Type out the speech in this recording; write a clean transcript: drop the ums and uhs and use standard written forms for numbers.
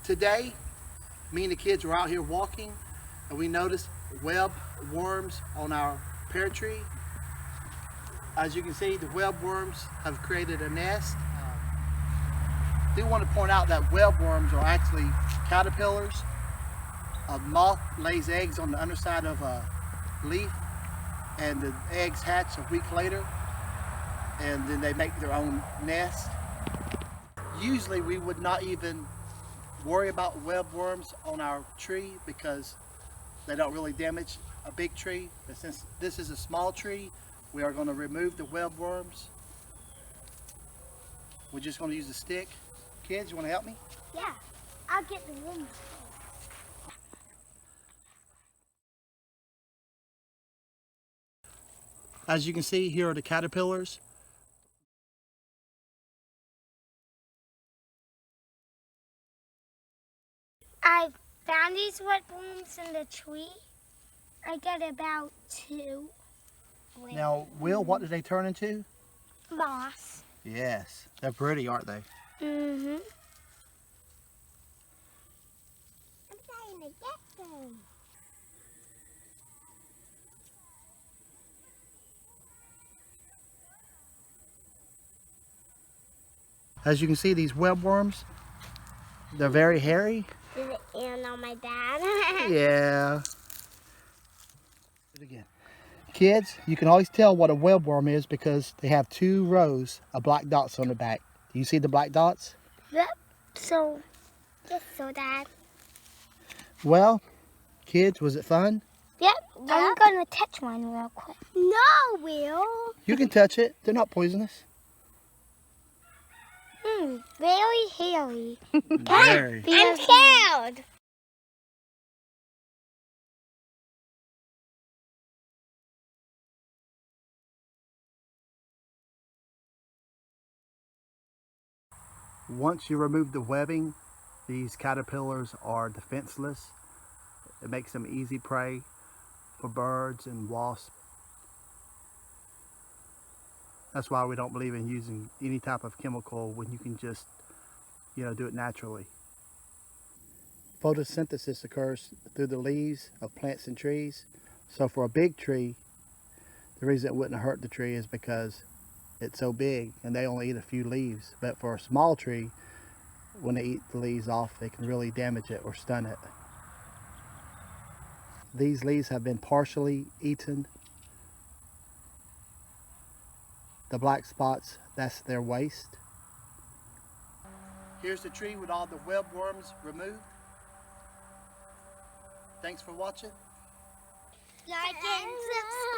Today, me and the kids were out here walking and we noticed web worms on our pear tree. As you can see, the web worms have created a nest. I do want to point out that web worms are actually caterpillars. A moth lays eggs on the underside of a leaf and the eggs hatch a week later and then they make their own nest. Usually we would not even worry about web worms on our tree because they don't really damage a big tree. But since this is a small tree, we are going to remove the web worms. We're just going to use a stick. Kids, you want to help me? Yeah, I'll get the worms. As you can see, here are the caterpillars. I found these webworms in the tree. I got about 2. Now, Will, what did they turn into? Moss. Yes, they're pretty, aren't they? Mm-hmm. I'm trying to get them. As you can see, these web worms, they're very hairy. Did it end on my dad? Yeah. Do it again. Kids, you can always tell what a webworm is because they have 2 rows of black dots on the back. Do you see the black dots? Yep. So, yes, so Dad. Well, kids, was it fun? Yep. I'm gonna touch one real quick. No, Will. You can touch it. They're not poisonous. Very hairy. Very. I'm scared. Once you remove the webbing, these caterpillars are defenseless. It makes them easy prey for birds and wasps. That's why we don't believe in using any type of chemical when you can just, do it naturally. Photosynthesis occurs through the leaves of plants and trees. So for a big tree, the reason it wouldn't hurt the tree is because it's so big and they only eat a few leaves. But for a small tree, when they eat the leaves off, they can really damage it or stun it. These leaves have been partially eaten. The black spots, that's their waste. Here's the tree with all the web worms removed. Thanks for watching. Like and subscribe.